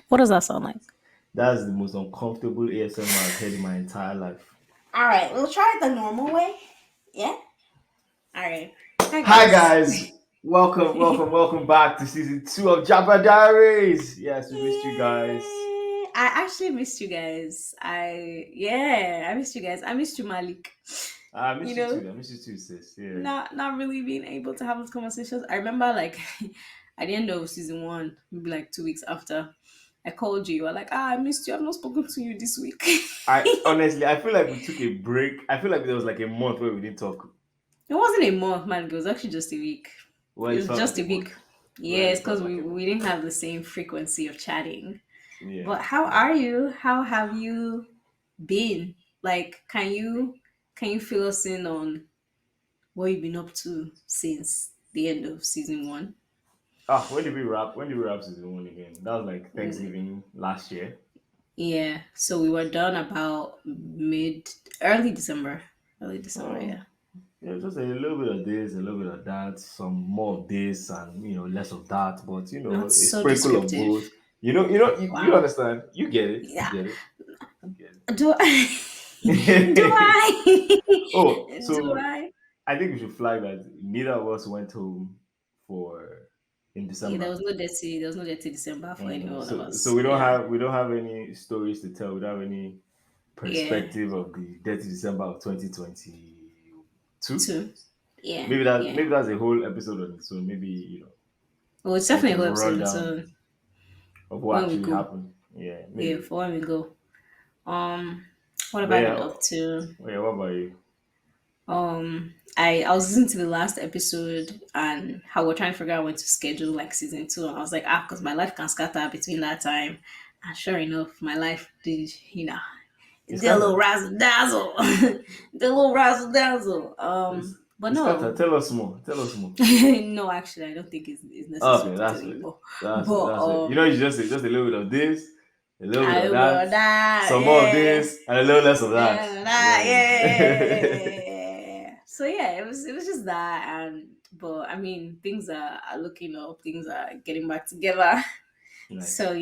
What does that sound like? That's the most uncomfortable ASMR I've heard in my entire life. All right, we'll try it the normal way. Yeah. All right. Hi Hi guys. guys, welcome back to season 2 of Japa Diaries. Yes, we missed you guys. Yay! I actually missed you guys. I missed you guys. I missed you, Malik. I You miss you know, too. I miss you too, sis. Yeah. not really being able to have those conversations. I remember like at the end of season one, maybe like 2 weeks after, I called you. You were like, I missed you. I've not spoken to you this week. I honestly, I feel like we took a break. I feel like there was like a month where we didn't talk. It wasn't a month, man. It was actually just a week. Well, It it was felt like just a a month. week. Well, Yeah, it's it felt because like we, a month. we didn't have the same frequency of chatting. Yeah. But how Yeah. are you? How have you been? Like, can you fill us in on what you've been up to since the end of season one? When did we wrap? When did we wrap season 1 again? That was like Mm, Thanksgiving last year. Yeah, so we were done about mid early December. Early December, Um, yeah. Yeah, just a little bit of this, a little bit of that, some more of this, and less of that. But Not a so sprinkle of descriptive. both. You Wow. understand. You get it. You Yeah. get it. You get Do I? Do it. I? Oh, Do so I? I think we should flag that neither of us went home for in Yeah, there December. was no dirty. There was no dirty December for any one of So us. we don't Yeah, have any stories to tell. We don't have any yeah. perspective of the dirty December of 2022. Two. Yeah, Maybe yeah. that's a whole episode on its own. Maybe Well, it's like definitely a a whole episode. rundown So of what when we actually go, happened. Yeah, yeah, maybe. for when we go. What have But I yeah, been up to? what about you? I was listening to the last episode and how we're trying to figure out when to schedule like season two, and I was like, because my life can scatter between that time. And sure enough, my life did, It's did a little Kata. razzle dazzle, did a little razzle dazzle. But It's Kata. no, Tell us more. Tell us more. no, actually, I don't think it's necessary Okay, to tell that's you it. more. That's it. But That's it. You just a little bit of this, a little bit I of don't that, know that, some more of yeah, this, and a little less of that. yeah, that, Yeah. yeah. So yeah, it was just that, and but I mean, things are looking up, things are getting back together. Nice. So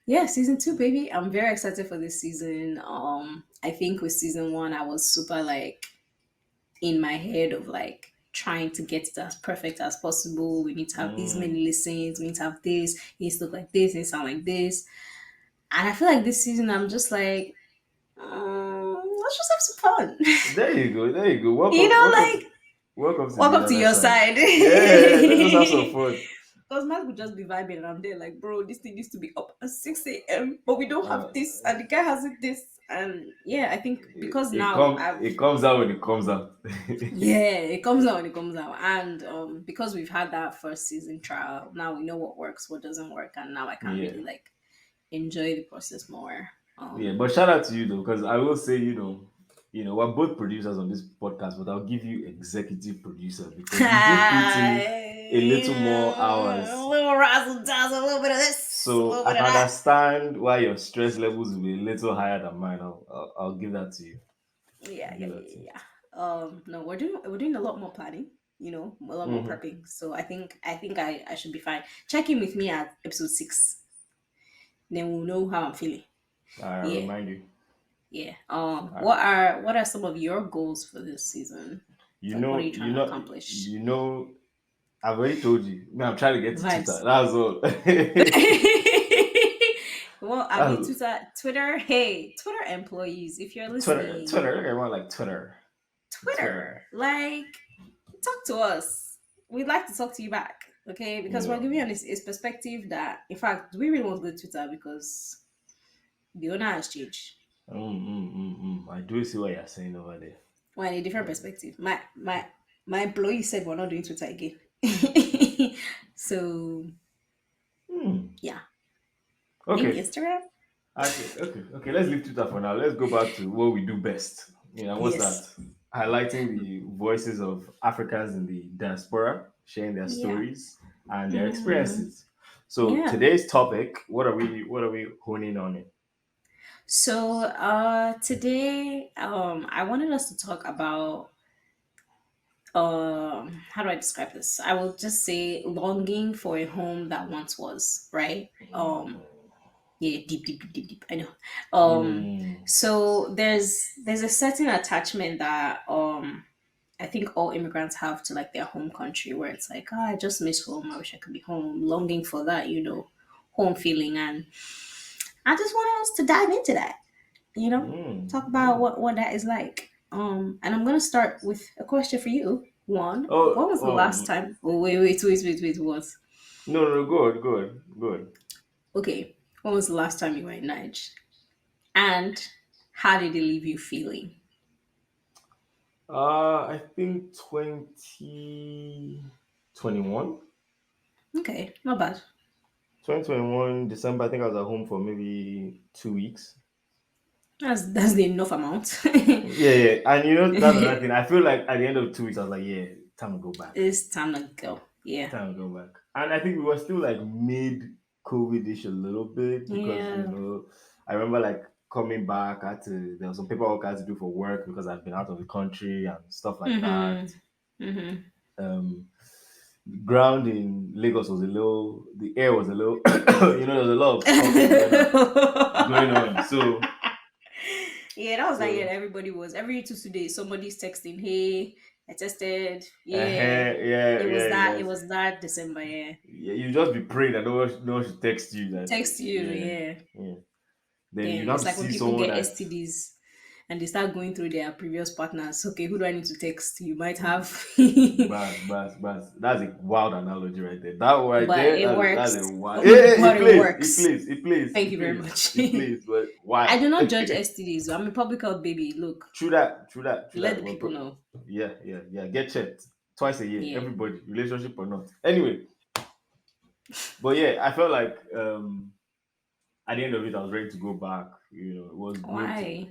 yeah, season two, baby. I'm very excited for this season. I think with season one, I was super like in my head of like trying to get it as perfect as possible. We need to have these Mm. many listens. We need to have this. It needs to look like this. It needs to sound like this. And I feel like this season, I'm just like, let's just have some fun. There you go. There you go. Like Welcome to the welcome to other your side. side. Yeah, let's just have some fun. Because Mark would just be vibing, and I'm there like, bro, this thing needs to be up at 6 a.m., but we don't have Uh, this, and the guy has it this. And yeah, I think because now I've it comes out when it comes out. yeah, it comes out when it comes out. And because we've had that first season trial, now we know what works, what doesn't work, and now I can Yeah. really like enjoy the process more. Yeah, but shout out to you though, because I will say, we're both producers on this podcast, but I'll give you executive producer because you do put in a little more A hours. little razzle dazzle, a little bit of this, a So little I bit of can that. understand why your stress levels will be a little higher than mine. I'll give that to you. Yeah, I'll yeah, give that yeah, to you. yeah. No, we're doing a lot more planning. A lot more Hmm. prepping. So I think I should be fine. Check in with me at episode 6. Then we'll know how I'm feeling. I'll Yeah, remind you. yeah. I, What are some of your goals for this season? you Like, what are know, you trying to accomplish? you know. I've already told you. Man, I'm trying to get to Twitter. Vibes. That's all. Well, I mean, That's Twitter. Hey, Twitter employees, if you're listening, Twitter. Look at everyone like Twitter. Twitter, Twitter. like, talk to us. We'd like to talk to you back, okay? Because we're Yeah. giving you a perspective that, in fact, we really want to go to Twitter because the owner has changed. I do see what you're saying over there. We're in a different Yeah. perspective. My employee said we're not doing Twitter again. So Hmm. yeah, maybe Okay. Instagram. Okay. Let's leave Twitter for now. Let's go back to what we do best. What's that? Yes. Highlighting the voices of Africans in the diaspora, sharing their Yeah. stories and their Hmm. experiences. So Yeah. today's topic, what are we honing on it? So today I wanted us to talk about how do I describe this? I will just say longing for a home that once was, right? Yeah, deep, deep, deep, deep, deep. I know. Mm. So there's a certain attachment that I think all immigrants have to like their home country, where it's like, oh, I just miss home. I wish I could be home. Longing for that, home feeling. And I just want us to dive into that, talk about Mm. what that is like. And I'm gonna start with a question for you. One, when Oh, was the last time? Oh, wait. What? no, no, good, good, good. Okay, when was the last time you were in Niger? And how did it leave you feeling? I think 2021. Okay, not bad. 2021 December. I think I was at home for maybe 2 weeks. That's the enough amount. Yeah, yeah. And that's another thing. I feel like at the end of 2 weeks, I was like, yeah, time to go back. It's time to go. Yeah. Time to go back. And I think we were still like mid COVID-ish a little bit because Yeah. I remember like coming back. There was some paperwork I had to do for work because I'd been out of the country and stuff like that. Mm-hmm. Mm-hmm. Um, ground in Lagos was a little, the air was a little, there was a lot of talking going on. So, Yeah, that was like it. so Everybody was every 2 days. Somebody's texting, "Hey, I tested." Yeah, yeah, yeah, It yes. was that December. Yeah, Yeah, you just be praying that no one should text you that, text you. yeah, Yeah, yeah. Then you damn. have It's to like when see people someone get that STDs and they start going through their previous partners. Okay, who do I need to text? You might have, bas. That's a wild analogy right there. That one right but there, it that's a works. wild. Yeah, But it works. Thank it you very plays, much. it plays. But I why? do not judge STDs. I'm a public health baby. Look, True let that. the people know. Yeah. Get checked twice a year. Yeah. Everybody, relationship or not. Anyway, but yeah, I felt like at the end of it, I was ready to go back. It was good. Why?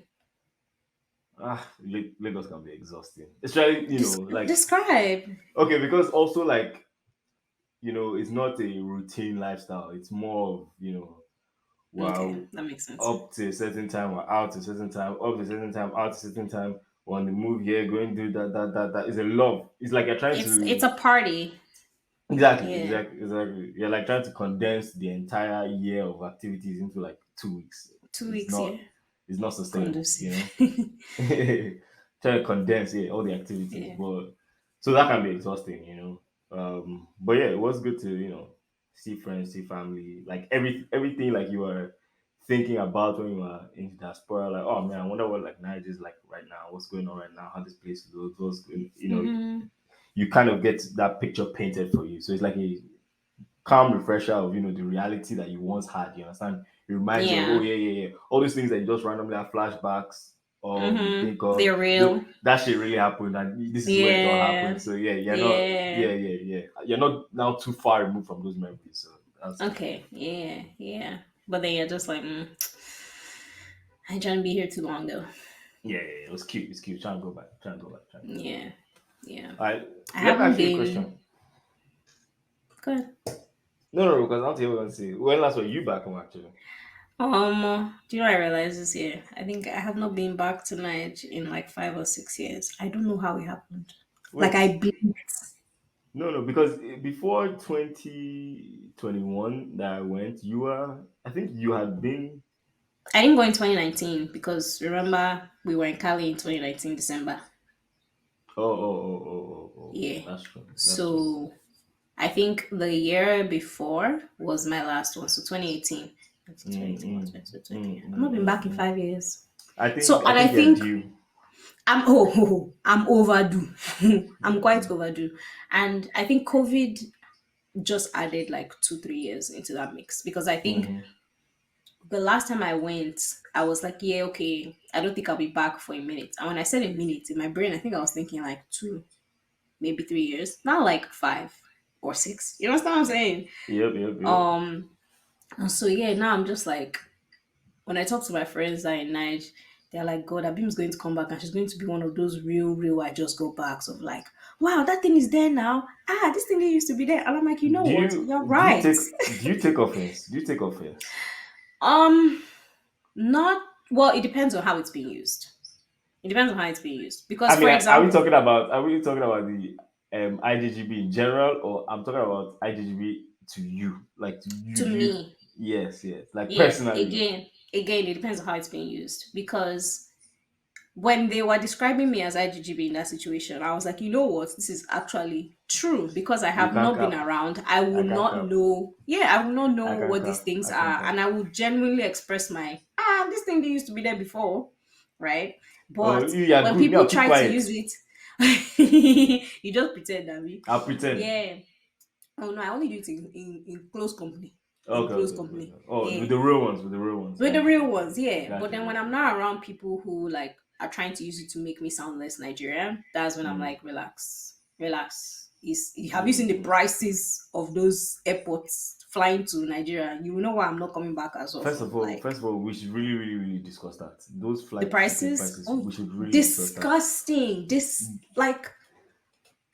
Lagos can be exhausting, especially like Describe. okay, because also like it's not a routine lifestyle. It's more of Okay, well, that makes sense. up to a certain time, we're out to a certain time, up to a certain time, out to a certain time. We're on the move here, going to do that. Is a lot. It's like you're trying It's to a party. exactly, Yeah, exactly, exactly. You're like trying to condense the entire year of activities into like 2 weeks. two It's weeks. not. Yeah, It's not sustainable. conducive. Trying to condense all the activities, Yeah. but so that can be exhausting. But yeah, it was good to see friends, see family, like everything like you were thinking about when you were in diaspora. Like, oh man, I wonder what like Niger is like right now. What's going on right now? How this place looks. What's going. Mm-hmm. You kind of get that picture painted for you. So it's like a calm refresher of the reality that you once had. You understand? It reminds you of, oh Yeah. yeah. All these things that you just randomly have flashbacks of. You Mm-hmm. think of They're real. that shit really happened, and this is where it all happened. Yeah. So yeah, you're not. Yeah. Yeah. You're not now too far removed from those memories. So that's good. Okay. Yeah. Yeah. But then you're just like, I didn't be here too long though. Yeah. It was cute. It's cute. Trying to go back. Trying to go back. Trying to go back. Yeah. Yeah. All right. I Let me haven't ask you a been question. good. No, because I don't think we're going to see. When last were you back home actually? Do you know what I realized this year? I think I have not been back to Niger in like 5 or 6 years. I don't know how it happened. Like Wait. I blinked. No, because before 2021 that I went, I think you had been. I didn't go in 2019 because remember we were in Cali in 2019 December. Oh. Yeah. That's true. That's true. So I think the year before was my last one. So 2018. Mm, 2021, mm, 2020. mm, I've not mm, been back in mm. 5 years. I So think I and I think you're think due. I'm overdue. I'm quite overdue. And I think COVID just added like 2 3 years into that mix because I think Mm-hmm. the last time I went, I was like, yeah, okay, I don't think I'll be back for a minute. And when I said a minute in my brain, I think I was thinking like 2 maybe 3 years, not like 5 or 6. You know what I'm saying? Yep. Um, and so yeah, now I'm just like when I talk to my friends that are in Niger, they're like, God, Abim's going to come back and she's going to be one of those real I just go backs of like, wow, that thing is there now. This thing used to be there. And I'm like, you know Do what? you You're do you right. take do you take offense? Do you take offense? um, not well, it depends on how it's being used. It depends on how it's being used. I Because, mean, for example, are we talking about the IGGB in general, or I'm talking about IGGB to you, like to you, to you? me, Yes, yes, like yeah, personally. again, it depends on how it's being used. Because when they were describing me as IGGB in that situation, I was like, you know what, this is actually true because I You have can't not been cap. around. I I will can't not cap. know. Yeah, I will not know I can't what these cap. things I can't are, cap. and I will genuinely express my this thing that used to be there before, right? Oh, But you are when good. Me, people I'll keep try to quiet. use it, you just pretend, Abby. I'll pretend. Yeah. Oh no, I only do it in close company. In Okay, close okay, okay, company. okay. Oh, Yeah. with the real ones, with the real ones. With the Got you, real got you, ones, yeah. got But you, then when got I'm you. not around people who like are trying to use it to make me sound less Nigerian, that's when I'm Mm, like, relax, relax. Have you seen the mm. prices of those airports flying to Nigeria? You will know why I'm not coming back as often. Like First of all, we should really, really, really discuss that. Those the flight ticket prices, prices, oh, we should really discuss that. disgusting. This like,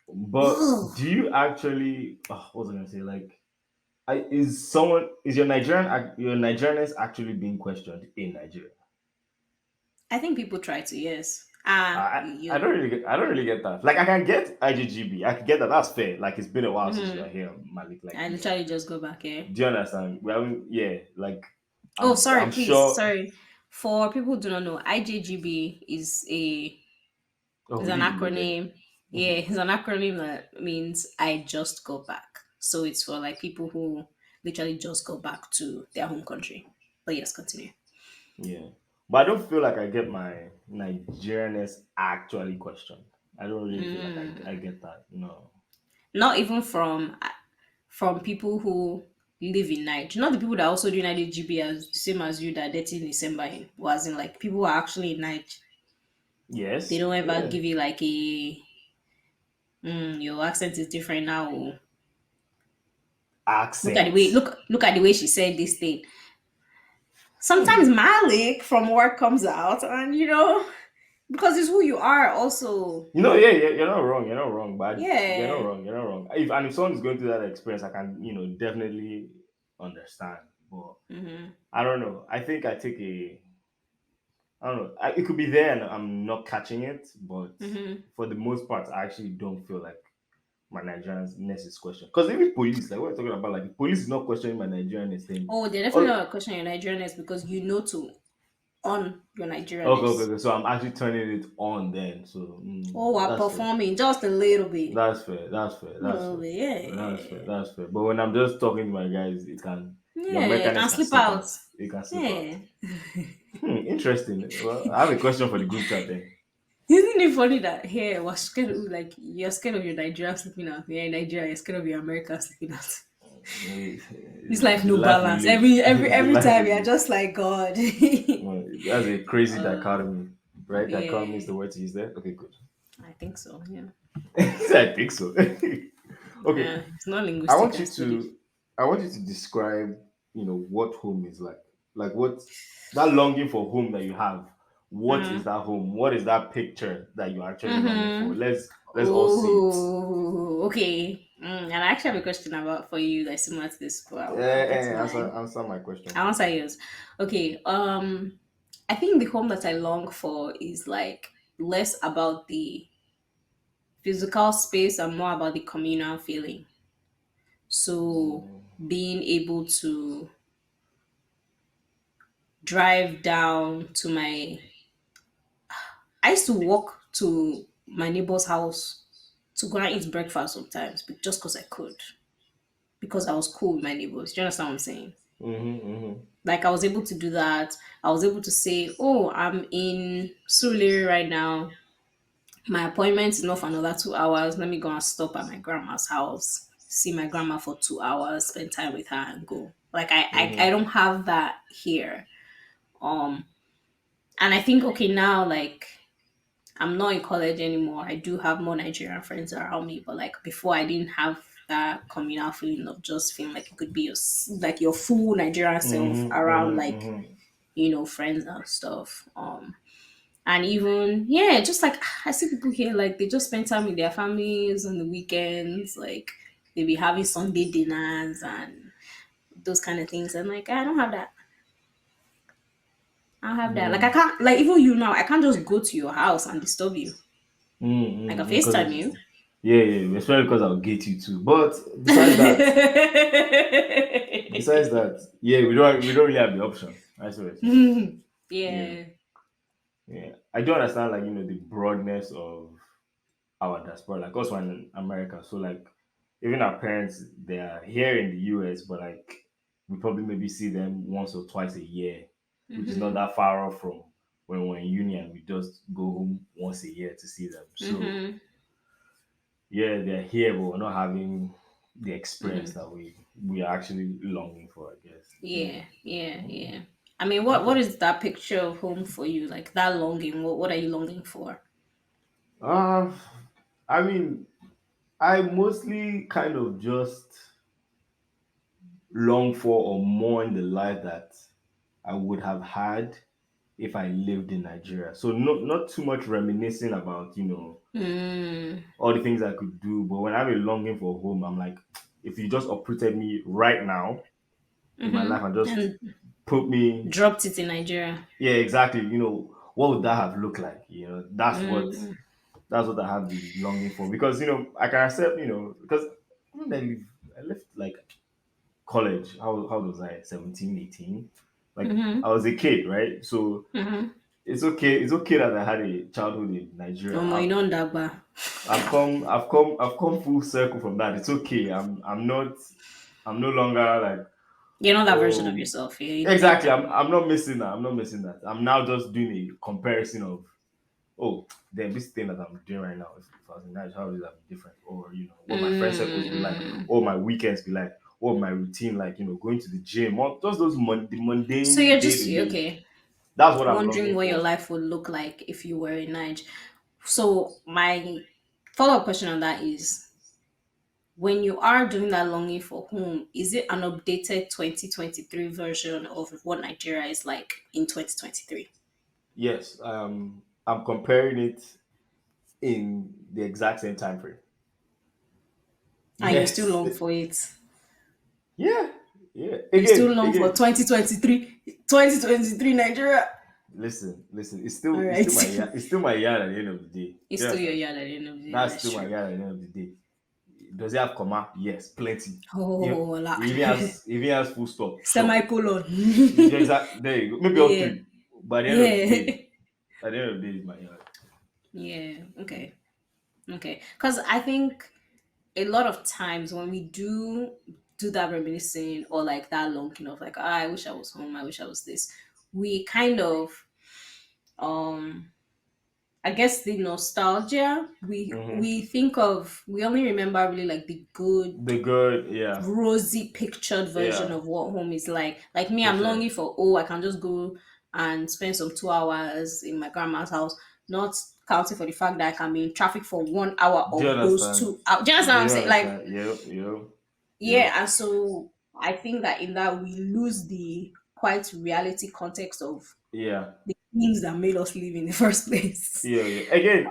But ugh. do you actually? What was I gonna say? Like, is your Nigerianness actually being questioned in Nigeria? I think people try to, yes. I don't really I don't really get that. Like, I can get IGGB, I can get that. That's fair. Like, it's been a while since you are Mhm. here, Malik. Like, I yeah. literally just go back here. Do you understand? We haven't, yeah. Like, Oh, sorry, I'm please, sure. sorry. For people who do not know, IJGB Oh, is an leave me there. acronym. Yeah, it's an acronym that means I just got back. So it's for like people who literally just go back to their home country. But yes, continue. Yeah, but I don't feel like I get my Nigerianness actually questioned. I don't really feel like I get that. No. Not even from people who live in Niger. Not the people that also do IJGB as the same as you that dating December in. Was in like people who are actually in Niger. They Yes. don't ever Yeah. give you like a your accent is different now. Oh. Accent. Look at the way she said this thing. Sometimes Malik from work comes out, and because it's who you are. Also, Yeah, yeah, you're not wrong. You're not wrong, but you're not yeah. wrong. You're not wrong. If someone is going through that experience, I can, definitely understand. But Hmm. I don't know. I think I take a. I don't know. It could be there, and I'm not catching it. But Hmm. for the most part, I actually don't feel like my Nigerianness is questioned. Because even police, like what we're talking about, like the police is not questioning my Nigerianness thing. Oh, they're definitely Oh, not questioning your Nigerianness because you know to on your okay, okay, Nigerianness. okay. So I'm actually turning it on then. So Oh, we're that's fair. performing just a little bit. That's fair. That's fair. A That's little fair. bit, That's fair. yeah. That's fair. But when I'm just talking to my guys, your Yeah, you can Americanness can slip slip out. out. It can slip out. Yeah. Interesting. Well, I have a question for the group chat then. Isn't it funny that here we're scared of like you're scared of your Nigeria slipping out. Yeah, in Nigeria, you're scared of your America slipping out. It's like It's the no life we balance. live. It's the Every life time we you're live. just like God. Well, that's a crazy uh, dichotomy, right? Dichotomy is yeah, the word to use there. Okay, good. I think so. Yeah, I think so. Okay, it's not I linguistic. want I you studied. to I want you to describe, what home is like. Like, what that longing for home that you have. What is Mm. that home? What is that picture that you're actually longing for? Mm-hmm. Let's all see it. Oh, okay. And I actually have a question about for you that's similar to this, but I'll get to mine. Answer my question I want first. to yours. Okay. I think the home that I long for is like less about the physical space and more about the communal feeling. So being able to drive down to I used to walk to my neighbor's house to go and eat breakfast sometimes, but just because I could, because I was cool with my neighbors. Do you understand what I'm saying? Mm-hmm. Like I was able to do that. I was able to say, "Oh, I'm in Surulere right now. My appointment is not for another 2 hours. Let me go and stop at my grandma's house, see my grandma for 2 hours, spend time with her, and go." Like I Mm-hmm. don't have that here. Um, and I think okay now, like I'm not in college anymore. I do have more Nigerian friends around me, but like before, I didn't have that communal feeling of just feeling like it could be like your full Nigerian self Mm-hmm. around Mm-hmm. like Mm-hmm. friends and stuff. And even yeah, just like I see people here like they just spend time with their families on the weekends, like they be having Sunday dinners and those kind of things. And like I don't have that. I'll have that. Like I Mm. can't, like even you now, I can't just go to your house and disturb you. Like a FaceTime Because you. yeah, yeah, especially because I'll get you too. But besides that, yeah, we don't really have the option. I swear. Yeah, Yeah. yeah. I do understand, like the broadness of our diaspora, like us one in America. So like even our parents, they are here in the US, but like we probably maybe see them once or twice a year, which is not Mhm. that far off from when we're in union. We just go home once a year to see them. So Mhm. yeah, they're here, but we're not having the experience Mhm. that we are actually longing for, I guess. Yeah. Yeah. Yeah. I mean, what Okay. is that picture of home for you? Like that longing. What are you longing for? Uh, I mean, I mostly kind of just long for or mourn the life that I would have had if I lived in Nigeria. So not too much reminiscing about, Mm. all the things I could do. But when I'm a longing for home, I'm like, if you just uprooted me right now in my life Mhm. and just And put me, dropped it in Nigeria. yeah, exactly, what would that have looked like? Mm. That's what I have the longing for. Because, I can accept, because when I left like college, how was I, 17, 18? Like I Mhm. was a kid, right? So Mhm. it's okay that I had a childhood in Nigeria. Omo, you don't dagba. I've come full circle from that. It's okay. I'm no longer like, You're not that version of oh, yourself. Yeah, you don't need exactly. that. I'm not missing that. I'm not missing that. I'm now just doing a comparison of, oh, then this thing that I'm doing right now, if I was in Nigeria, how would that be different? Or, what my friend circles be like, Mm. or my weekends be like, or my routine, like, going to the gym, or just those the So mundane you're day just to day. okay. That's what I'm Wondering longing what your for. life would look like if you were in Niger. So my follow-up question on that is when you are doing that longing for home, is it an updated 2023 version of what Nigeria is like in 2023? Yes, I'm comparing it in the exact same time frame. And you still Yes. long for it. Yeah. Yeah. You still Again, long for again. 2023 Nigeria. Listen. It's All still it's right. still my yard. It's still my yard at the end of the day. It's You still your understand? yard at the end of the day. That's That's still my true. yard at the end of the day. Does it have comma? Yes, plenty. It Oh, a lot. even has full stop. Sure. Semicolon. Exactly. There you go. Maybe all Yeah. three. But Yeah. at the end of the day, it's my yard. Yeah. Okay. Okay. Because I think a lot of times when we do that reminiscing or like that longing of like, I wish I was home, I wish I was this, we kind of I guess the nostalgia Mm-hmm. we only remember really like the good The good, yeah, rosy pictured version yeah, of what home is like. Like me, for I'm sure. longing for, oh, I can just go and spend some 2 hours in my grandma's house, not counting for the fact that I can be in traffic for 1 hour Do you of those understand? 2 hours. Do you understand what Do I'm you saying? Like, understand? Yo. yeah, and so I think that in that we lose the quite reality context of Yeah. the things that made us live in the first place. Yeah. Again,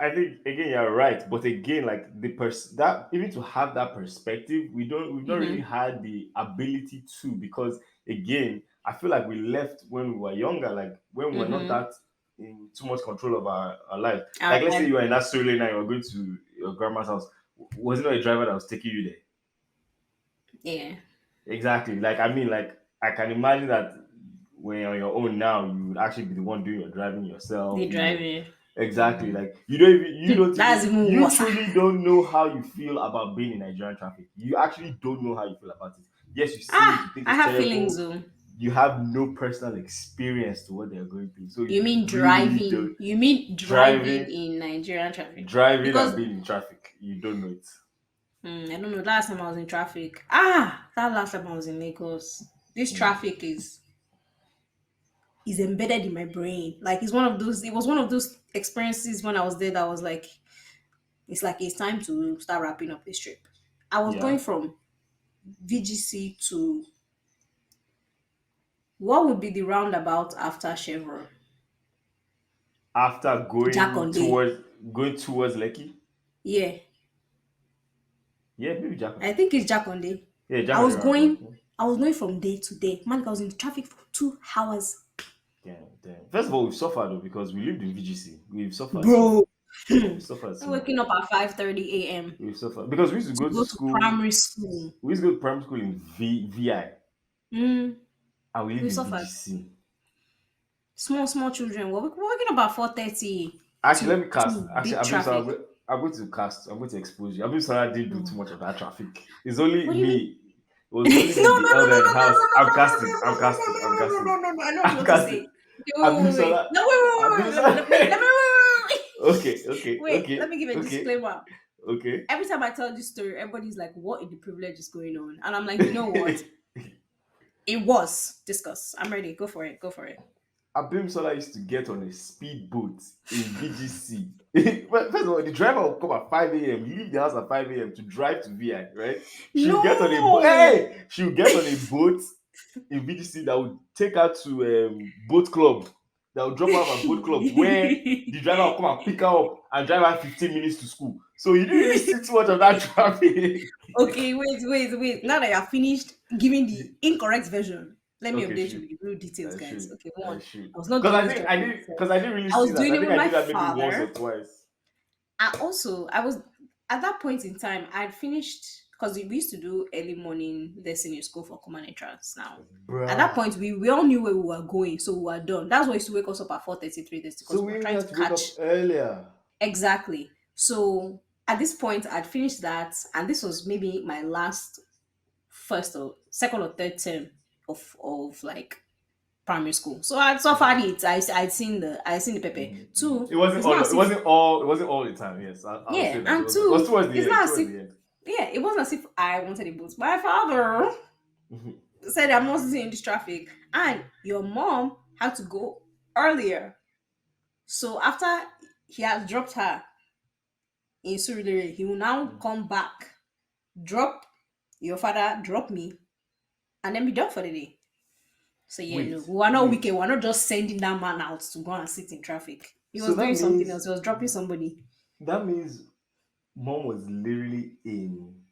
I think again you're right, but again, like that, even to have that perspective, we've not really Hmm. had the ability to, because again, I feel like we left when we were younger, like when we were not Hmm. that in too much control of our life. Our Like let's say life, you were in that story lane and you were going to your grandma's house. Was it not a driver that was taking you there? yeah, Exactly. Like I mean, like I can imagine that when you're on your own now, you would actually be the one doing your driving yourself. they driving. Exactly. Like That's even you worse. truly don't know how you feel about being in Nigerian traffic. You actually don't know how you feel about it. Yes, you see it, you think I it's have feelings terrible. though. You have no personal experience to what they're going through, so You you mean really driving? don't. You mean driving Driving, in Nigerian traffic? driving Because and being in traffic, you don't know it. I don't know. Last time I was in traffic. That last time I was in Lagos. This Mm. traffic is embedded in my brain. Like it's one of those. It was one of those experiences when I was there that was like, it's like it's time to start wrapping up this trip. I was going Yeah. from VGC to what would be the roundabout after Chevron? After Jakonde. going towards Lekki, Yeah, yeah, maybe I Japan. think it's Jakonde. Yeah, I Japan was roundabout. going. I was going from day to day. Man, I was in traffic for 2 hours. Damn. First of all, we've suffered though because we lived in VGC. We've suffered so. Bro. We suffered I'm so much. waking up at 5:30 a.m. We've suffered because we used to to go to go to school. primary school. We used to go to primary school in VI, Mm, and we we lived in suffered. VGC. Small children. We're waking up at 4:30 Actually, let to me cast. Actually, beat traffic. I'm going to cast. I'm going to expose you. Abimisola didn't do too much of that traffic. It's only What do you mean? me. It was no, only no, me, no, the no, no, elder in no, the no, house. no, I'm no, casting. no, I'm no, no, casting. no, I'm no, no, casting. no, no, no. I know what you I'm want to say. casting. Okay, wait. Abimisola. No, wait. Abimisola. Let me, Okay. Okay. wait. Let Okay. me give a Okay. disclaimer. Okay. Every time I tell this story, everybody's like, "What in the privilege is going on?" And I'm like, you know what? It was discuss. I'm ready. Go for it. Go for it. Abim Sola used to get on a speedboat in VGC. Well, first of all, the driver will come at 5 a.m., leave the house at 5 a.m. to drive to VI, right? She will get on a boat. No. Hey! She will get on a boat in VGC that would take her to boat club. That will drop her off at boat club where the driver will come and pick her up and drive her 15 minutes to school. So you didn't really see too much of that traffic. Okay, wait. Now that you're finished giving the incorrect version, let me Okay, update you shoot. with the real details, I guys. should. Okay, I one. should. I was not Because doing I this think job I by didn't myself. because I didn't really I see was that. doing I it think with I my did that maybe once or father. twice. And also, I was at that point in time, I'd finished because we used to do early morning lesson in school for common entrance. Now, at that Bruh. point, we all knew where we were going, so we were done. That's why we used to wake us up at 4:30, 3:30 So because we we were really trying have to to wake catch. up earlier. Exactly. So at this point, I'd finished that, and this was maybe my last first or second or third term of like primary school. So I'd suffered it. I'd seen the paper. Two, It wasn't it's all. not as It if wasn't all. It wasn't all the time. Yes, I'll say yeah, that. and It was two, towards the it's end. not as Towards if the end. yeah, it wasn't as if I wanted a boot. My father said I'm not sitting in this traffic, and your mom had to go earlier. So after he has dropped her in Surulere, he will now come back, drop your father, drop me, and then be done for the day. So yeah, Wait, no, we were not wait. wicked. We were not just sending that man out to go and sit in traffic. He So was that doing something means else. He was dropping somebody. mom was literally in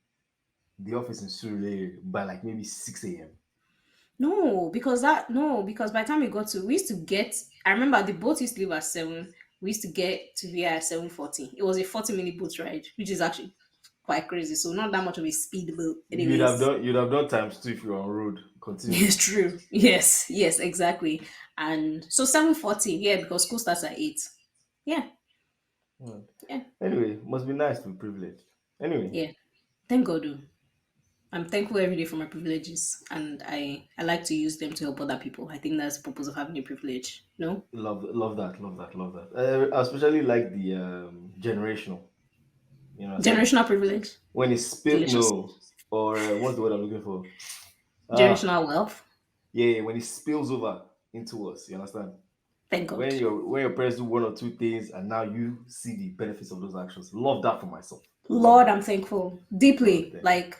the office in Surulere by like maybe 6 a.m. No, because by the time we used to get. I remember the boat used to leave at 7. We used to get to VI at 7:40. It was a 40-minute boat ride, which is actually quite crazy. So not that much of a speed boat, anyways. You'd have done times two if you were on road. Continue. It's true. Yes, exactly. And so 7:40, yeah, because school starts at 8. Yeah, Hmm. yeah, Anyway, must be nice to be privileged. Anyway, yeah. Thank God, though. I'm thankful every day for my privileges, and I like to use them to help other people. I think that's the purpose of having a privilege. No, love that. I especially like the generational. You understand? generational privilege, When it's spilled, delicious. no, or what's the word I'm looking for? Ah, Generational wealth. yeah, when it spills over into us, you understand? Thank God. When your parents do one or two things and now you see the benefits of those actions. Love that for myself. Love Lord, I'm that. thankful God deeply, damn. like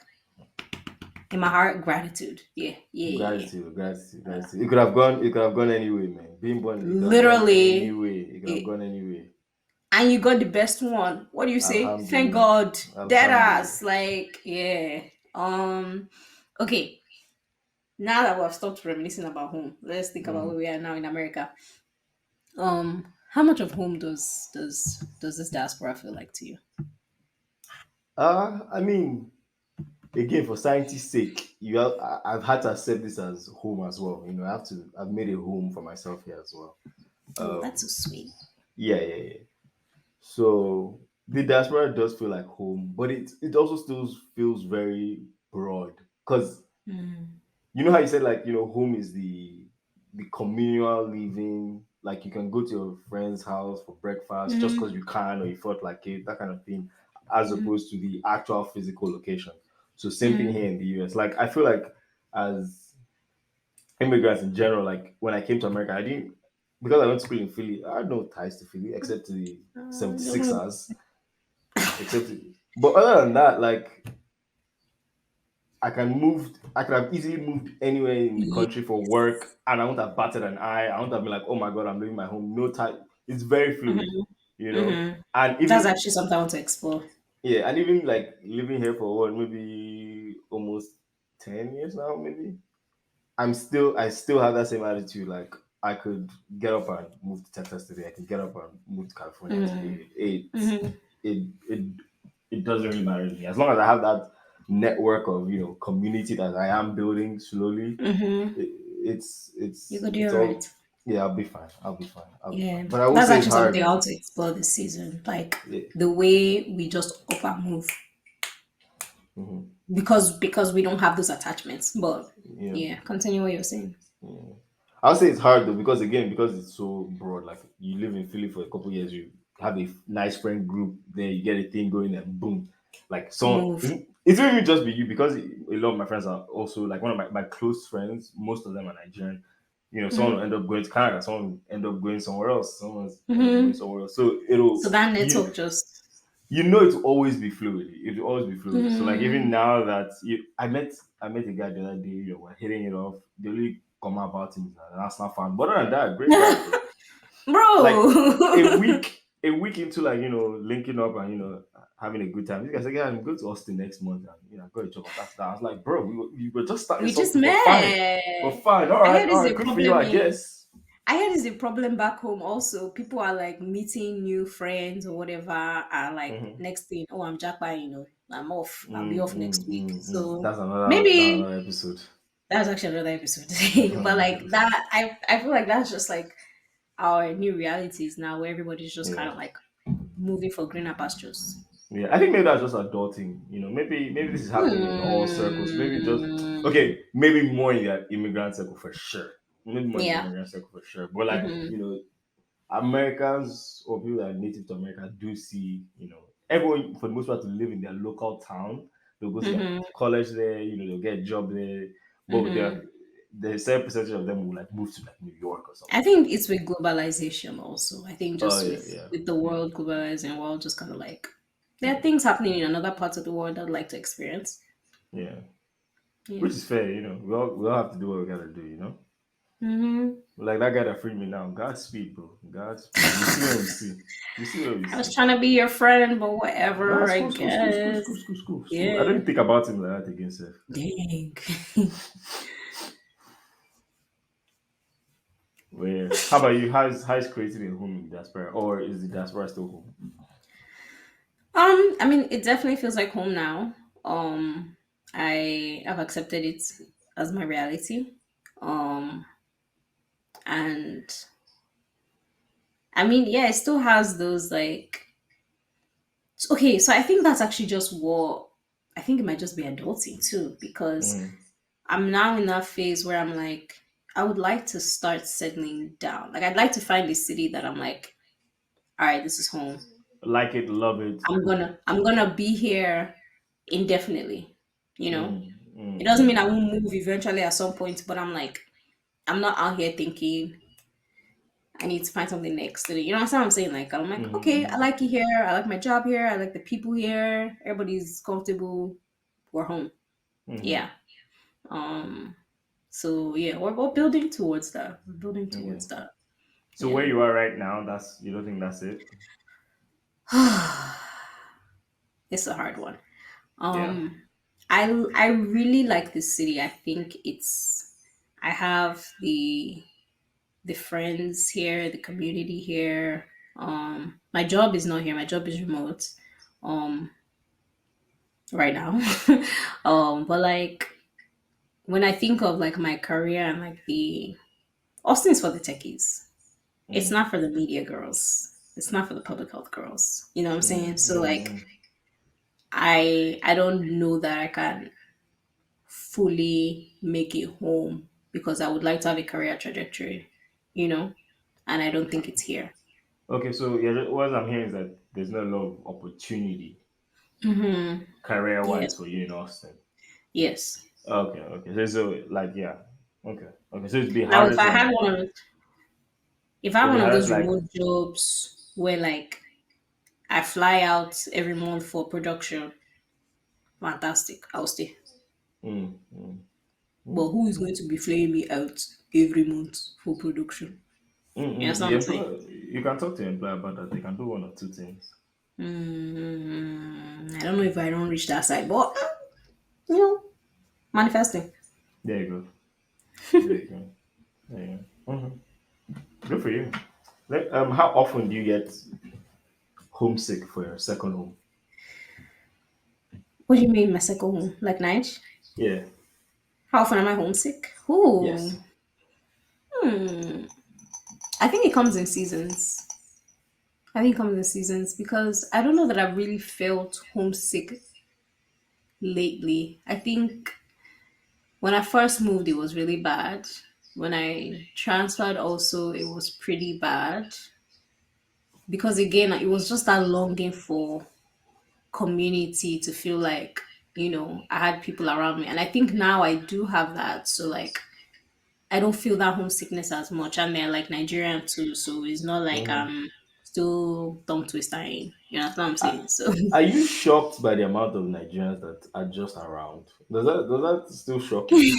in my heart, gratitude. Yeah. Gratitude. It could have gone anyway, man. Being born, it could have gone Literally, anyway. It could have it, gone anyway. and you got the best one. What do you say? Thank Alhamdulillah. God. Dead Alhamdulillah. ass. Like, yeah. Okay. Now that we've stopped reminiscing about home, let's think about where Mhm. we are now in America. How much of home does this diaspora feel like to you? I mean, again, for scientists' sake, I've had to accept this as home as well. You know, I've made a home for myself here as well. Oh, that's so Um, sweet. yeah. So the diaspora does feel like home, but it also still feels very broad because Mm. you know how you said like home is the communal living, like you can go to your friend's house for breakfast just because Mm-hmm. you can or you felt like it, that kind of thing, as Mm-hmm. opposed to the actual physical location. So same thing Mm-hmm. here in the US. Like I feel like as immigrants in general, like when I came to America, I didn't, because I went to school in Philly, I had no ties to Philly except to the The home. 76ers, but other than that, like I could have easily moved anywhere in the country for work and I won't have batted an eye. I won't have been like, oh my god, I'm leaving my home. No time. It's very fluid, Mm-hmm. you know? Mm-hmm. And That's even actually something I want to explore. yeah, and even like living here for what, maybe almost 10 years now, maybe. I still have that same attitude, like I could get up and move to Texas today. I can get up and move to California Mm-hmm. today. It Mm-hmm. it it it doesn't really matter to me as long as I have that network of community that I am building slowly. Mm-hmm. It, it's You it's could do it's all right. all yeah. I'll be fine. I'll be fine. I'll be fine. Yeah, But I will that's say it's actually something hard. I want to explore this season. Like Yeah. the way we just up and move Mhm. because we don't have those attachments. But Yeah. yeah, continue what you're saying. Yeah. I'll say it's hard though because again because it's so broad. Like you live in Philly for a couple years, you have a nice friend group, then you get a thing going, and boom, like so Move. it's not even just be you because a lot of my friends are also like one of my close friends. Most of them are Nigerian. Someone will Mm-hmm. end up going to Canada, someone will end up going somewhere else, someone's end up going Mm-hmm. somewhere else. So So that network just. it will always be fluid. It will always be fluid. So like even Mm, now that I met a guy the other day, we're hitting it off. The only comment about him is an Arsenal fan. But other than that, great guy, bro. Like a bro. week into like, linking up and having a good time. This guy said, yeah, I'm going to Austin next month and I've got a job. That's that. I was like, bro, we were just starting We just something, but fine. But met. fine, I heard all it's right, a good for you, problem I in. guess. I heard it's a problem back home also. People are like meeting new friends or whatever, and like Mm-hmm. next thing, oh, I'm Japa, I'm off. I'll be off next week. That's So another maybe episode. that's actually another episode. But like that, I feel like that's just like our new realities now, where everybody's just kind Yeah. of like moving for greener pastures. Yeah, I think maybe that's just adulting. Maybe this is happening in all circles. Maybe just Hmm. okay, maybe more in the immigrant circle for sure. Maybe more in the Yeah. immigrant circle for sure. But like, Mm-hmm. Americans or people that are native to America do see, everyone for the most part to live in their local town. They'll go to their Mm-hmm. college there, they'll get a job there. But Mm-hmm. the same percentage of them will like move to like New York or I something. think it's with globalization also. I think Oh just yeah, with yeah, with the yeah, world globalizing, world just kind of like there are yeah, things happening in another parts of the world I'd like to experience. yeah. Yeah. Which is fair, we all have to do what we gotta do. Hmm. Like that guy that freed me now. Godspeed, bro. Godspeed. We see what we see. We see what we I was see. trying to be your friend, but Ah, whatever. I school, school, school, school, school, guess. school, school, school. I don't Yeah. even think about him like that again, sir. Dang. Where? How about you? How's creating a home in the diaspora, or is the diaspora still home? I mean, it definitely feels like home now. I have accepted it as my reality. Um, and I mean, yeah, it still has those like okay, so I think that's actually just what I think it might just be adulting too, because Mm. I'm now in that phase where I'm like, I would like to start settling down. Like I'd like to find a city that I'm like, all right, this is home. Like it, love it. I'm gonna be here indefinitely. You know? Mm, It mm, doesn't mean I mm, won't move eventually at some point, but I'm like, I'm not out here thinking I need to find something next to it. You know what I'm saying? Like I'm like, okay, I mm, like it here, I like my job here, I like the people here, everybody's comfortable, we're home. mm, mm. Yeah. Um. So yeah, we're building towards that. We're building Okay. towards that. So where Yeah. you are right now, that's you don't think that's it? It's a hard one. Yeah. Um. I really like this city. I think it's. I have the friends here, the community here. My job is not here. My job is remote. Um. Right now. But like when I think of like my career and like the Austin's for the techies. It's Mm, not for the media girls. It's not for the public health girls. You know what I'm mm, saying? So mm, like mm. I don't know that I can fully make it home because I would like to have a career trajectory, you know, and I don't think it's here. Okay, so yeah, what I'm hearing is that there's not a lot of opportunity Mm-hmm. career-wise Yes. for you in Austin. Yes. Okay, okay. So like yeah. Okay. Okay. So it's be Now harder to like if I had it'll be one of harder those to like remote jobs where like I fly out every month for production, fantastic. I'll stay. mm, mm, But mm, who is going to be flying me out every month for production? You mm. understand The what I'm saying? employer you can talk to your employer about that. They can do one or two things. I don't know if I don't reach that side, but you know, manifesting. There you go. There you go. There you go. Mm-hmm. Good for you. How often do you get homesick for your second home? What do you mean, my second home? Like night? Yeah. How often am I homesick? Ooh. Yes. Hmm. I think it comes in seasons. I think it comes in seasons because I don't know that I've really felt homesick lately. I think when I first moved, it was really bad. When I transferred, also, it was pretty bad because, again, it was just that longing for community to feel like, I had people around me. And I think now I do have that. So, like, I don't feel that homesickness as much. And they're like Nigerian too. So it's not like Mhm. I'm still tongue twisting. You know what I'm Are, saying? So, are you shocked by the amount of Nigerians that are just around? Does that still shock you?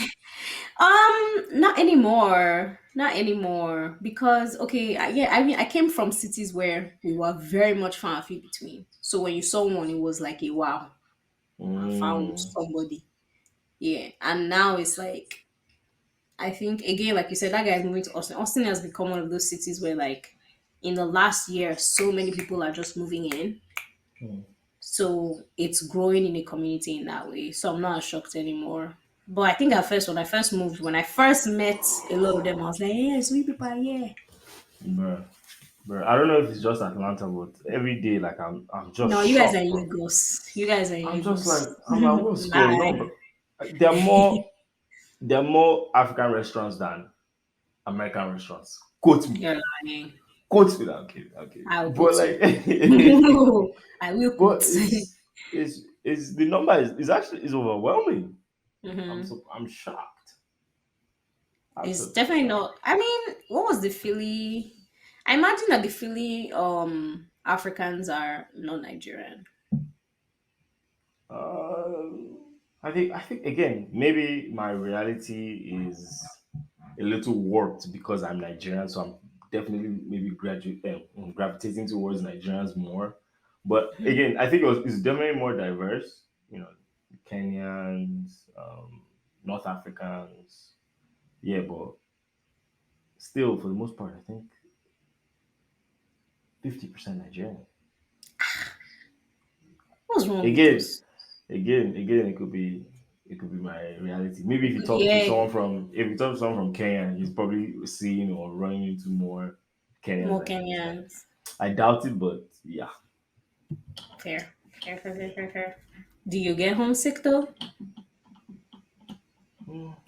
Not anymore. Not anymore. Because okay, yeah, I mean, I came from cities where we were very much far and few between. So when you saw one, it was like a wow, I found Mm. somebody. Yeah, and now it's like I think again, like you said, that guy is moving to Austin. Austin has become one of those cities where like in the last year, so many people are just moving in. Mm. So it's growing in the community in that way. So I'm not as shocked anymore. But I think at first, when I first moved, when I first met a lot of them, I was like, yeah, sweet people are here. Bruh. Bruh. I don't know if it's just Atlanta, but every day, like I'm just No, you guys are shocked, in bro. Lagos. You guys are in I'm just like Lagos. I'm like, what's going on, Bye. bro? There are more there are more African restaurants than American restaurants. Quote me. You're lying. Quote me. Okay, okay. I will But quote you. like, I will but quote. it's the number is actually is overwhelming. Hmm. I'm shocked. It's Absolutely definitely shocked. not. I mean, what was the Philly? I imagine that the Philly Africans are not Nigerian. I think again maybe my reality is a little warped because I'm Nigerian, so I'm definitely maybe gravitating towards Nigerians more. But again, I think it's definitely more diverse. You know, Kenyans, North Africans, yeah, but still for the most part, I think 50% Nigerian. What's wrong with Again, us? again, it could be my reality. Maybe if you talk to Yeah, someone from if you talk to someone from Kenya, he's probably seeing or running into more Kenyans more than he is Kenyans. Nigerians. I doubt it, but yeah. Fair. Fair, fair, fair, fair, fair. Do you get homesick though?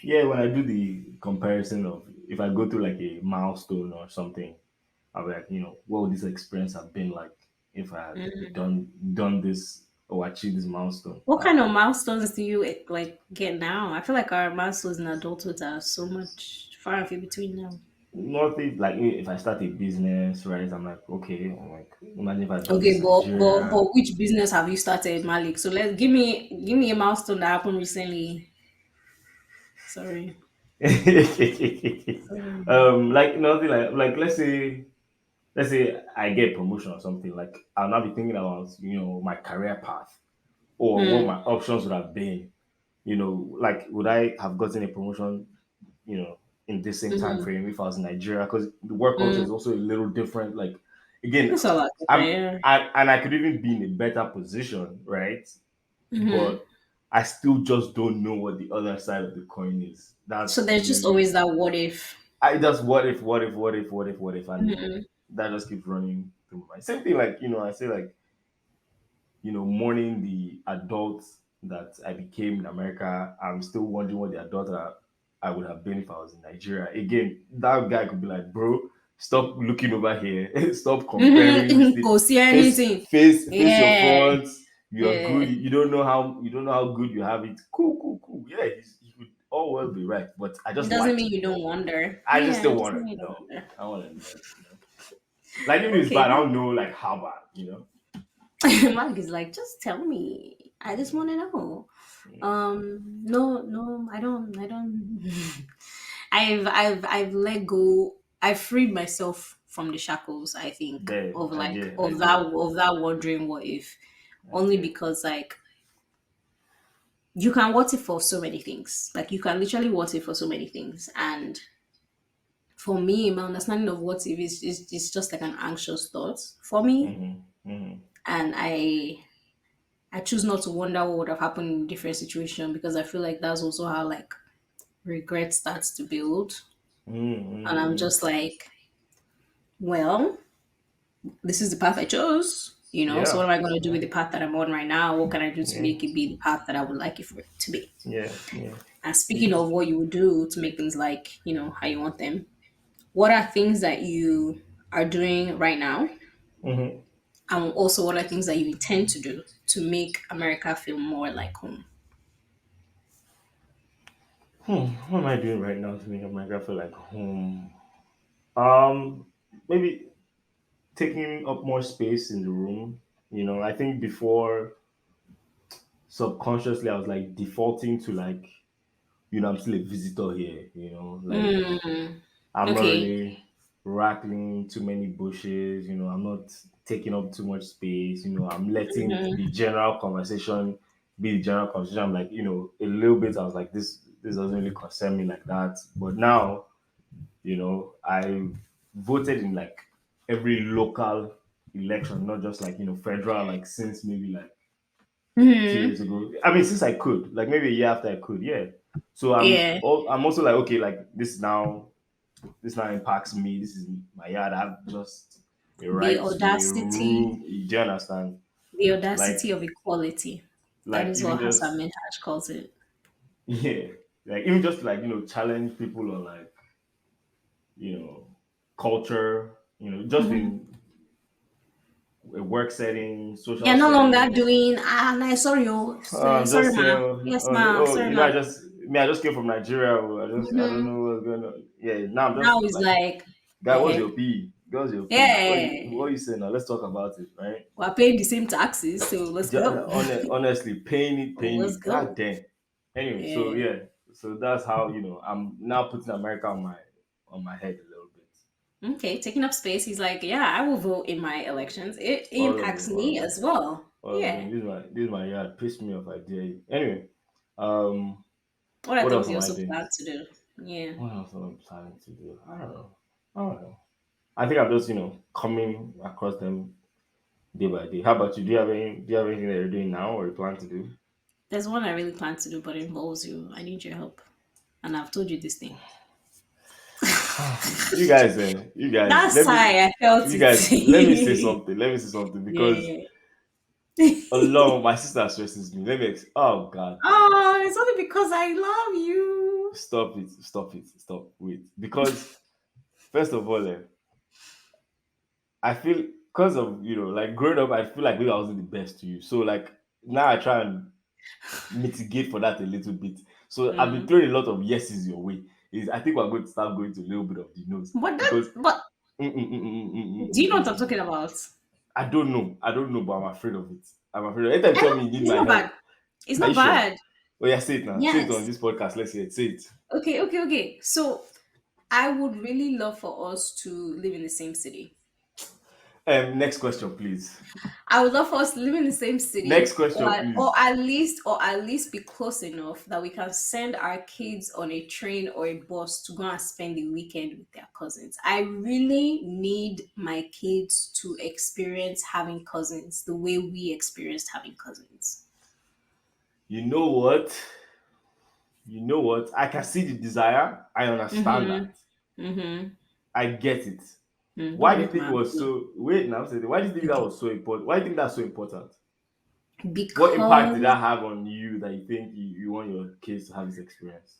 Yeah, when I do the comparison of if I go through like a milestone or something, I'll be like, what would this experience have been like if I had done this or achieved this milestone? What kind of milestones do you like get now? I feel like our milestones in adulthood are so much far and few between now. Nothing like if I start a business, right? I'm like, okay, I'm like, imagine if I'd done Okay, this in but Nigeria. which business have you started, Malik? So let's give me a milestone that happened recently. Sorry. Sorry. Like nothing like let's say I get promotion or something, like I'll not be thinking about my career path or what Hmm. my options would have been. Like would I have gotten a promotion, in this same time Mm-hmm. frame if I was in Nigeria? Because the work culture Mm. is also a little different. Like again, It's a lot I'm different, and I could even be in a better position, right? yeah. Hmm. But I still just don't know what the other side of the coin is. So That's there's just really always that what if. I just what if, what if, what if, what if, what if, and Hmm. that just keeps running through my mind. Same thing, like I say, like mourning the adult that I became in America. I'm still wondering what the adult that I would have been if I was in Nigeria. Again, that guy could be like, bro, stop looking over here, stop comparing, Mm-hmm. Go see anything. face your Yeah. front. You're good. Yeah. You don't know how good you have it. Cool, cool, cool. Yeah, he could all well be right, but I It just doesn't like to mean you don't know. wonder. I just Yeah, still it want doesn't to mean you don't know. wonder. I want to know. Like if it's Okay. bad, I don't know like how bad. Mark is like, just tell me. I just want to know. No, no, I don't. I've let go. I freed myself from the shackles. I think There, of I like get, I of get, that wondering what if, I only get. because like you can what if for so many things. Like you can literally what if for so many things, and for me, my understanding of what if is just like an anxious thought for me, Mm-hmm. and I choose not to wonder what would have happened in a different situation because I feel like that's also how like regret starts to build, and I'm Mm-hmm. just like, well, this is the path I chose. So Yeah. what am I going to do Yeah. with the path that I'm on right now? What can I do to Yeah. make it be the path that I would like it for it to be? Yeah. Yeah. And speaking of what you would do to make things like, how you want them, what are things that you are doing right now? Mm-hmm. And also, what are things that you intend to do to make America feel more like home? What am I doing right now to make America feel like home? Um, Maybe taking up more space in the room. I think before subconsciously I was like defaulting to like, I'm still a visitor here, like Mm, I'm not okay. really rattling too many bushes, I'm not taking up too much space, I'm letting Mhm. the general conversation be the general conversation. I'm like, a little bit I was like this doesn't really concern me like that. But now, I voted in like every local election, not just like, federal, like since maybe like 2 years Mhm. ago. I mean, since I could, like maybe a year after I could, yeah. So Yeah. I'm also like, okay, like this now impacts me. This is my yard. I have just a The right to a audacity, room. Do you understand? the audacity Like of equality. That like is even what just Hassan Minhaj calls it. yeah, like even just like challenge people on like culture. Just Mhm. in a work setting, social You're no longer setting. doing, nice, sorry, I'm sorry, just saying, ma. Yes, ma, sorry, ma. I just came from Nigeria. I don't Hmm. know what's going on. Yeah, now I'm Now just it's like, like, guy, what's uh your P? What's your P? yeah, What you saying now? Let's talk about it, right? we're paying the same taxes, so let's go. Honestly, paying Let's it. God go. damn. Anyway, so Yeah. yeah, so that's how I'm now putting America on my head a little bit. Okay, taking up space. He's like, yeah, I will vote in my elections. It All of impacts them, all of me them, as well. all of Yeah. them. This is my yard. Pissed me off. I dare you. Anyway, um, What are what things else you am I also doing? plan to do? Yeah. What else am I planning to do? I don't know. I don't know. I think I'm just coming across them day by day. How about you? Do you have anything that you're doing now or you plan to do? There's one I really plan to do, but it involves you. I need your help. And I've told you this thing. You guys, That sigh, I felt you it. guys, let me say something. Let me say something because Yeah. alone, my sister stresses me. Oh God, damn. Oh, it's only because I love you. Stop it, stop it, stop. Wait, because first of all, I feel because of like growing up, I feel like maybe I wasn't the best to you. So like now I try and mitigate for that a little bit. So I've been Mm. throwing a lot of yeses your way. I think we're going to start going to a little bit of the no's because But do you know what I'm talking mm. about? I don't know. I don't know, but I'm afraid of it. I'm afraid. Anytime you I tell know me you need it's my not bad. help, It's are you not sure? bad. Oh yeah, say it now. Say it on Yes. this podcast. Let's hear it. Say it. Okay. So I would really love for us to live in the same city. Next question, please. I would love for us to live in the same Next city, question, or please. at least be close enough that we can send our kids on a train or a bus to go and spend the weekend with their cousins. I really need my kids to experience having cousins the way we experienced having cousins. You know what? You know what? I can see the desire. I understand Mm-hmm. that. Mm-hmm. I get it. Don't Why do you break think my it was heart. so? Wait, now say why do you think that was so important? Why do you think that's so important? What impact did Because that have on you that you think you want your kids to have this experience?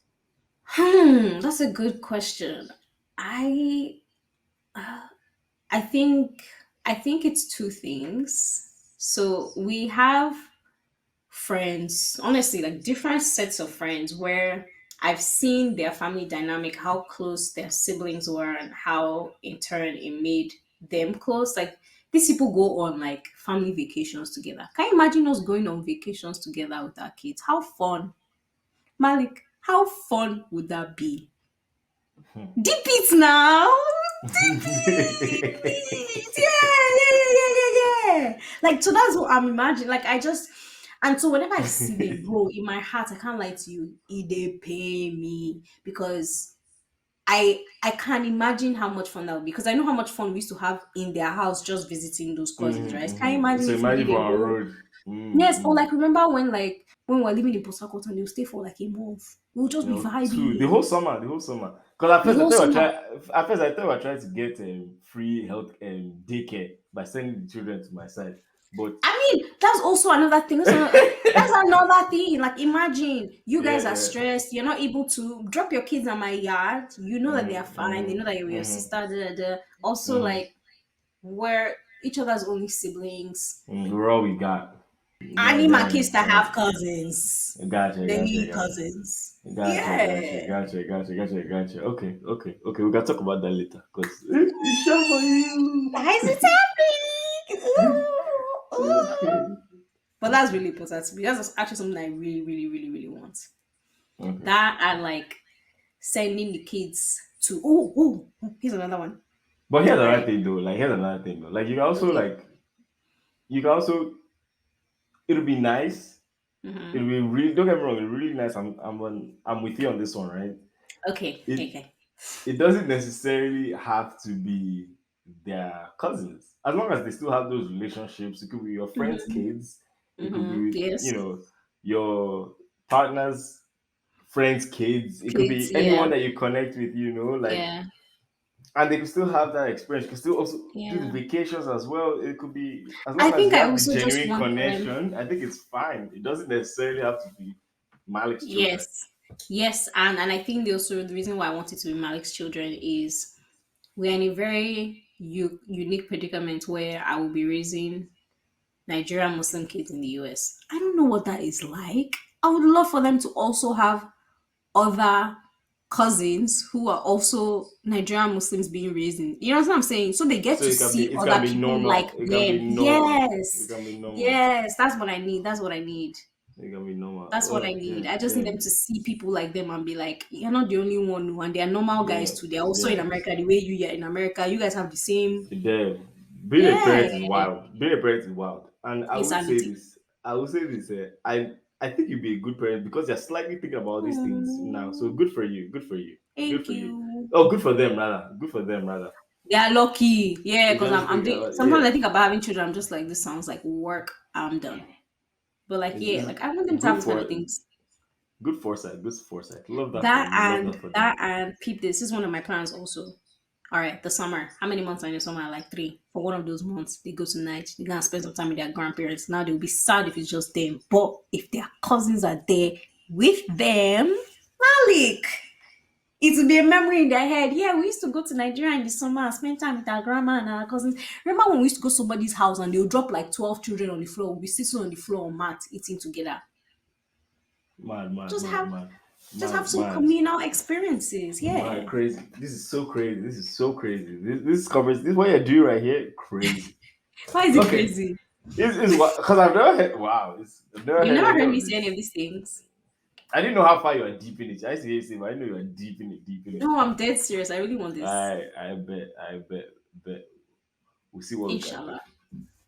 that's a good question. I I think I think it's two things. So we have friends, honestly, like different sets of friends where I've seen their family dynamic, how close their siblings were, and how in turn it made them close. Like these people go on like family vacations together. Can you imagine us going on vacations together with our kids? How fun, Malik? How fun would that be? Deep it now. Deep it. Yeah. Like, so that's what I'm imagining. Like, and so whenever I see them, bro, in my heart, I can't lie to you, it they pay me because I can't imagine how much fun that would be, because I know how much fun we used to have in their house just visiting those cousins, right? Can you imagine So if we imagine did for a on whole. road. Yes, or like remember when when we were living in Port Harcourt and they'll stay for like a month. We'll just be Two the vibing whole summer, the whole summer. Because at the first I whole thought we were summer. trying. At first I thought we were trying to get free health daycare by sending the children to my side. But I mean, that's also another thing. That's another thing. Like, imagine you yeah, guys are yeah. stressed. You're not able to drop your kids in my yard. You know that they are Mm, fine. They know that you're with your sister. Da, da, da. Also, like, we're each other's only siblings. we're all we got. I need my kids Then to have cousins. gotcha, They gotcha, need gotcha. cousins. Gotcha, gotcha, Yeah. gotcha, gotcha, gotcha, gotcha. Okay, okay, okay. We can talk about that later because it's short for you. Why is it happening? Ooh, ooh. Okay, But that's really important to me. That's actually something I really, really, really, really want. okay. That and like sending the kids to. Oh, here's another one. But here's All another right. thing though. Like here's another thing though. Like you can also Okay. like you can also it'll be nice. Mm-hmm. It'll be really don't get me wrong. It'll be really nice. I'm with you on this one, right? Okay. It Okay. it doesn't necessarily have to be their cousins. As long as they still have those relationships, it could be your friends' Mm-hmm. kids, it could be Mm-hmm. with, Yes. your partner's friends' kids, it could Kids. be anyone Yeah. that you connect with, like, Yeah. and they could still have that experience. You can still also do the Yeah. vacations as well. It could be as I long as think you I have the also just genuine want them. connection, I think it's fine. It doesn't necessarily have to be Malik's children. Yes. Yes. And I think also the reason why I want it to be Malik's children is we're in a very unique predicament where I will be raising Nigerian Muslim kids in the US. I don't know what that is like. I would love for them to also have other cousins who are also Nigerian Muslims being raised in. You know what I'm saying? So they get So to it can be see it can other be people like normal. It can be them. normal. It Yes. can be normal. Yes. That's what I need. That's what I need. It can be normal. That's what I Oh, need. yeah, I just need yeah, them to see people like them and be like, you're not the only one. And they're normal yeah, guys too. They're also in yeah. America the way you are in America. You guys have the same. The being a Yeah. parent is wild. Being a parent is wild. And I would say Insanity. this. I would say this. I think you'd be a good parent because you're slightly thinking about these things now. So Oh, good for you. Good for you. Good thank for you. you. Oh, good for them rather. Good for them rather. They are lucky. Yeah, You because just I'm think doing about sometimes yeah. I think about having children, I'm just like, this sounds like work, I'm done. But like, yeah, It's like I want them to have good this kind of for things. good foresight. Good foresight. Love that for That you. Love that and for them. that and peep this. This is one of my plans also. All right, the summer. How many months are in the summer? Like 3. For one of those months, they go to night. They gonna spend some time with their grandparents. Now they'll be sad if it's just them. But if their cousins are there with them, Malik, it will be a memory in their head. Yeah, we used to go to Nigeria in the summer and spend time with our grandma and our cousins. Remember when we used to go to somebody's house and they'll drop like 12 children on the floor? We'll be sitting on the floor on mat eating together. Mad, mad, Just mad, have mad, just have mad, some mad. communal experiences. Man, Yeah. crazy. This is so crazy. This is so crazy. This covers this what you're doing right here. Crazy. Why is it Okay. crazy? It's what because I've never heard wow, I've never You heard never any heard of me say any this. of these things. I didn't know how far you are deep in it. I used to hear you say, but I know you are deep in it, deep in it. No, I'm dead serious. I really want this. I bet. We'll see what we can do. Inshallah.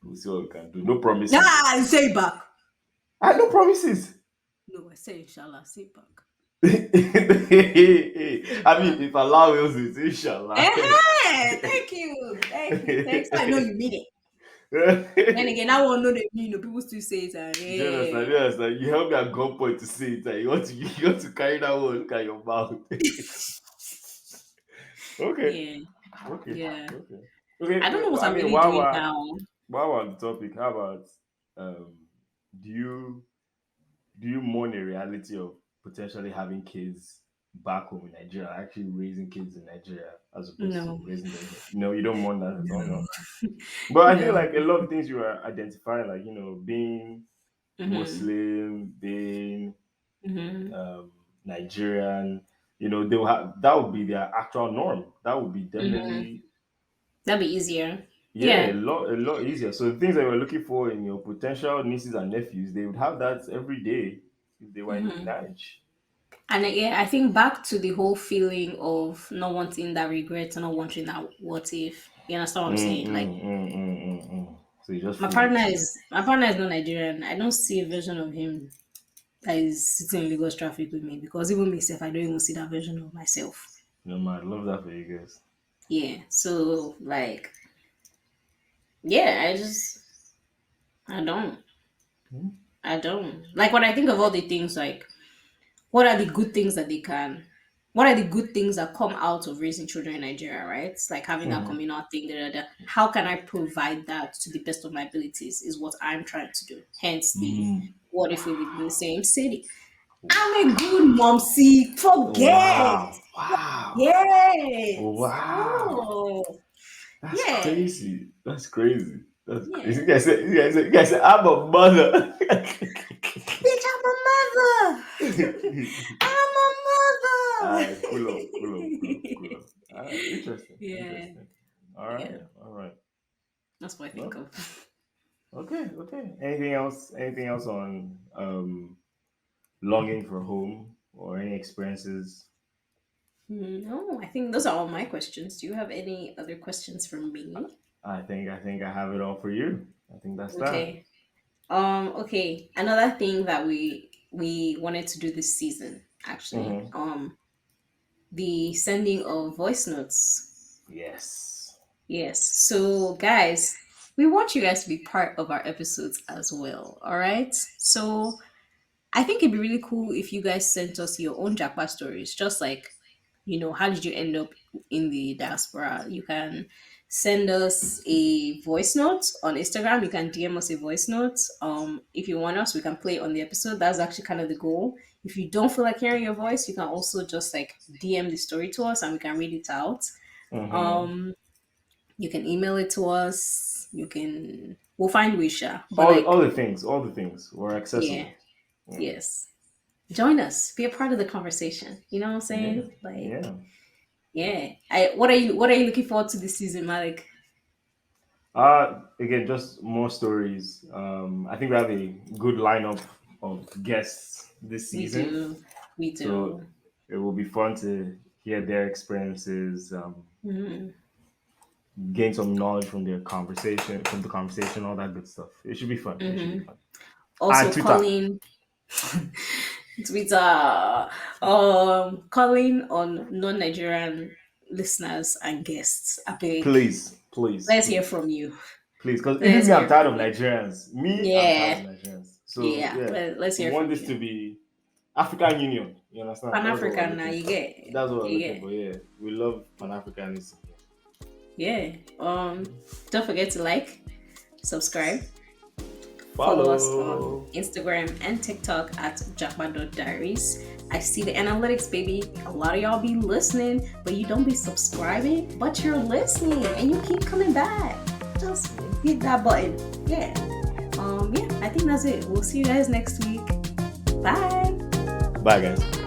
We'll see what we can do. No promises. Ah, say it back. I no promises. No, I say inshallah. Say it back. I mean, if Allah wills it, inshallah. Thank you. Thank you. Thanks. I know you mean it. Then again, I won't know the meaning. People still say it. Do you understand? Do you understand? You help me at gunpoint to say it. You want to carry that one. Look at your mouth. Okay. Yeah. Okay. Yeah. Okay. Okay. I don't know what I I'm mean, really doing now. while we're on the topic, how about do you mourn the reality of potentially having kids back home in Nigeria, actually raising kids in Nigeria as opposed to No. raising them here? No, you don't mourn that at all. No. No. But I feel No. like a lot of things you are identifying, like being Mm-hmm. Muslim, being Mm-hmm. Nigerian, they will have that would be their actual norm. That would be Mm-hmm. definitely That'd be easier. yeah, Yeah. a lot easier. So the things that you're looking for in your potential nieces and nephews, they would have that every day if they were in Mm-hmm. Nigeria. And yeah, I think back to the whole feeling of not wanting that regret and not wanting that what if. You understand what I'm saying? Like So you just my feel partner it. is my partner is not Nigerian. I don't see a version of him that is sitting in Lagos traffic with me, because even myself, I don't even see that version of myself. No man, I love that for you guys. Yeah. So like, yeah, I don't. Hmm? I don't. Like when I think of all the things like what are the good things that they can what are the good things that come out of raising children in Nigeria, right? It's like having that Mm-hmm. communal thing, da, da, da. How can I provide that to the best of my abilities is what I'm trying to do. Hence the Mm. what if we live in the same city? I'm a good mom. See, forget. Wow. Wow. Yes. Wow. Oh, That's yeah. crazy. That's crazy. That's crazy. Yeah. You guys said, I'm a mother. Bitch, I'm a mother. I'm a Alright, mother. cool up, cool up, cool up, cool up. Alright, interesting, Yeah. interesting. Yeah. All right. That's what I think Well, of. okay, okay. Anything else? Anything else on longing for home or any experiences? No, I think those are all my questions. Do you have any other questions for me? I think I have it all for you. I think that's that. Okay. Okay. Another thing that we wanted to do this season, actually. Mm-hmm. The sending of voice notes. Yes. Yes. So, guys, we want you guys to be part of our episodes as well. All right. So, I think it'd be really cool if you guys sent us your own Japa stories, just like, how did you end up in the diaspora? You can send us a voice note on Instagram. You can DM us a voice note. If you want us, we can play it on the episode. That's actually kind of the goal. If you don't feel like hearing your voice, you can also just like DM the story to us and we can read it out. Mm-hmm. Um, you can email it to us. We'll find Wisha. But All like, all the things were yeah, accessible. Mm. yes. Join us. Be a part of the conversation. You know what I'm Yeah, saying? Like, yeah. yeah. What are you looking forward to this season, Malik? Again, just more stories. I think we have a good lineup of guests this We season, do. We so do. it will be fun to hear their experiences, Mhm. gain some knowledge from the conversation, all that good stuff. It should be fun. It should be Mhm. fun. And Also Twitter, calling Twitter, calling on non-Nigerian listeners and guests. I beg. please, please, Let's hear please, from you. please, because even Let's me, I'm hear tired from of you. Nigerians. Me, I'm tired of Yeah. Nigerians. So Yeah. yeah, Let's we hear want from this you. to be African Union. You understand? Pan That's what we're African now, looking you for. get. That's what we're You looking get. for. Yeah, we love Pan Africanism. Yeah. Don't forget to like, subscribe, follow us on Follow. Instagram and TikTok at Diaries. I see the analytics, baby. A lot of y'all be listening, but you don't be subscribing, but you're listening and you keep coming back. Just hit that button. Yeah. Yeah, I think that's it. We'll see you guys next week. Bye. Bye, guys.